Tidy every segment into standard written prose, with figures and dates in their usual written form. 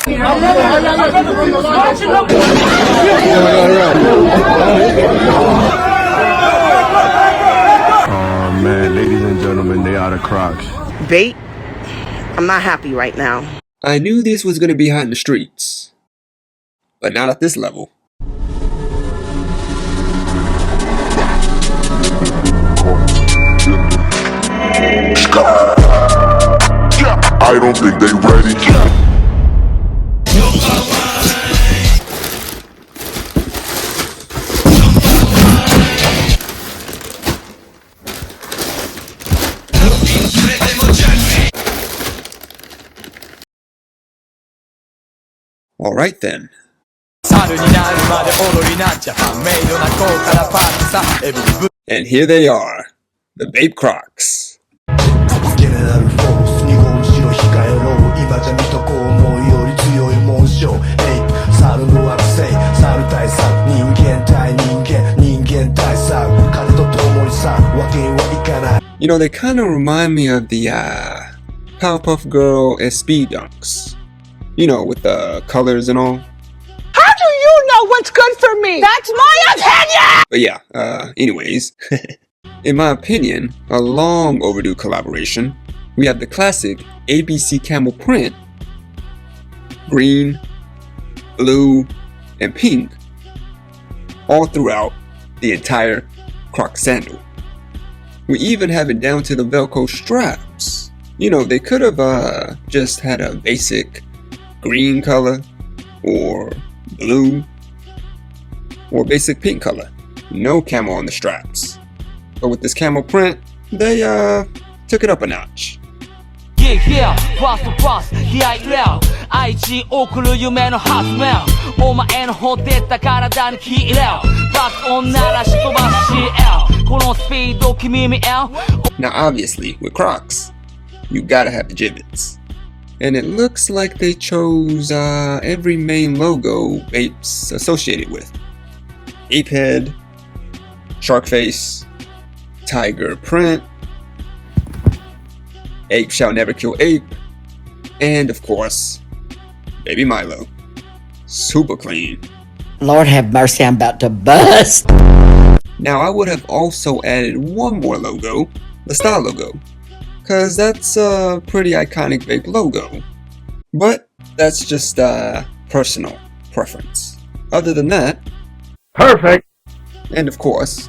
Oh man, ladies and gentlemen, they are the Crocs. BAPE, I'm not happy right now. I knew this was gonna be hot in the streets, but not at this level. I don't think they ready. Alright then. And here they are, the BAPE Crocs. You know, they kind of remind me of the Powerpuff Girl and Speed Dunks. You know, with the colors and all. How do you know what's good for me? That's my opinion! But yeah, anyways. In my opinion, a long overdue collaboration. We have the classic ABC Camo print. Green, blue, and pink. All throughout the entire Croc sandal. We even have it down to the Velcro straps. You know, they could have just had a basic green color, or blue, or basic pink color. No camo on the straps. But with this camo print, they took it up a notch. Now obviously, with Crocs, you gotta have the Jibbitz. And it looks like they chose every main logo Bape's associated with. Ape head, shark face, tiger print, ape shall never kill ape, and of course, baby Milo. Super clean. Lord have mercy, I'm about to bust. Now I would have also added one more logo, the style logo. Cause that's a pretty iconic BAPE logo. But that's just personal preference. Other than that, Perfect. and of course,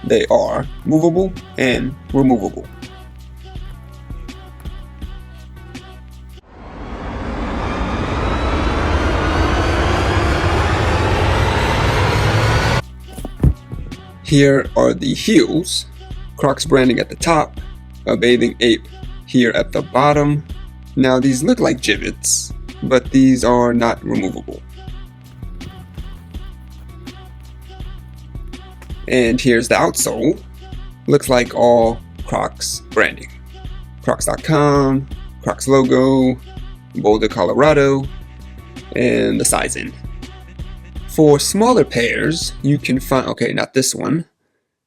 they are movable and removable. Here are the heels, Crocs branding at the top, a Bathing Ape here at the bottom. Now these look like Jibbitz, but these are not removable. And here's the outsole. Looks like all Crocs branding. Crocs.com, Crocs logo, Boulder, Colorado, and the sizing. For smaller pairs, you can find, okay, not this one.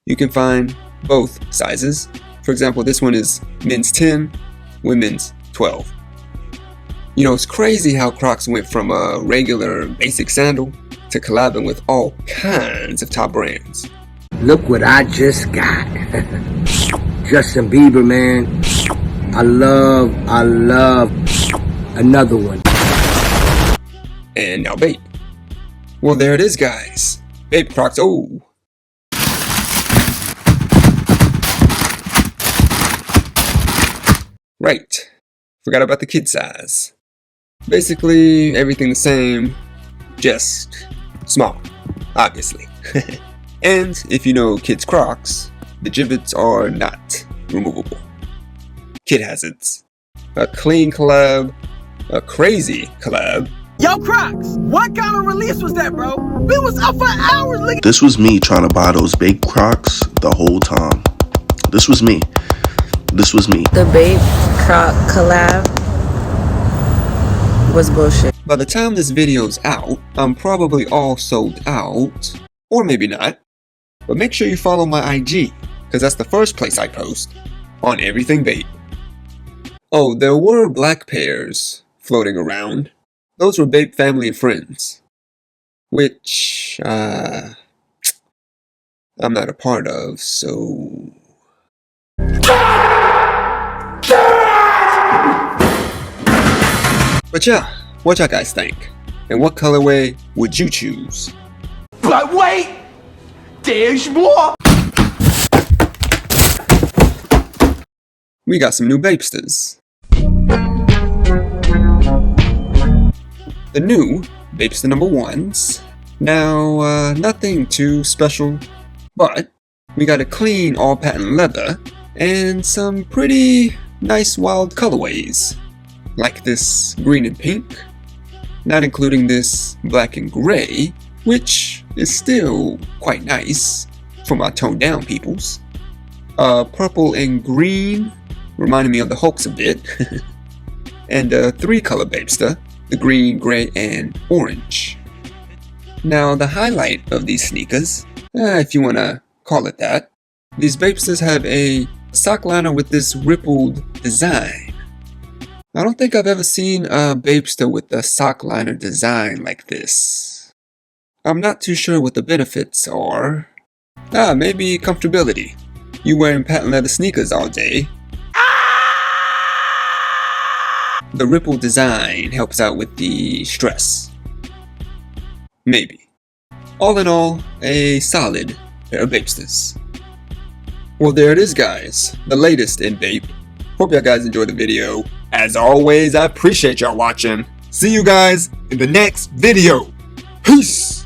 You can find both sizes. For example, this one is men's 10, women's 12. You know, it's crazy how Crocs went from a regular basic sandal to collabing with all kinds of top brands. Look what I just got. Justin Bieber, man. I love another one. And now BAPE. Well, there it is, guys. BAPE Crocs. Oh. Right. Forgot about the kid size. Basically, everything the same, just small, obviously. And if you know kids' Crocs, the Jibbitz are not removable. Kid hazards. A clean collab, a crazy collab. Yo, Crocs, what kind of release was that, bro? We was up for hours looking. This was me trying to buy those BAPE Crocs the whole time. This was me. The BAPE Croc collab was bullshit. By the time this video's out, I'm probably all sold out, or maybe not. But make sure you follow my IG, because that's the first place I post on everything BAPE. Oh, there were black pairs floating around. Those were Bape family and friends, which I'm not a part of, so... But yeah, what y'all guys think? And what colorway would you choose? But wait! There's more! We got some new Bapestas. The new Bapesta number 1s. Now, nothing too special, but we got a clean all patent leather and some pretty nice wild colorways, like this green and pink, not including this black and gray, which is still quite nice for my toned down peoples. Purple and green, reminding me of the Hulks a bit, and a 3-color Bapesta, the green, gray, and orange. Now the highlight of these sneakers, if you want to call it that, these Bapestas have a sock liner with this rippled design. I don't think I've ever seen a Bapesta with a sock liner design like this. I'm not too sure what the benefits are. Maybe comfortability. You wearing patent leather sneakers all day. The ripple design helps out with the stress. Maybe. All in all, a solid pair of Bapestas. Well, there it is, guys. The latest in Bape. Hope y'all guys enjoyed the video. As always, I appreciate y'all watching. See you guys in the next video. Peace!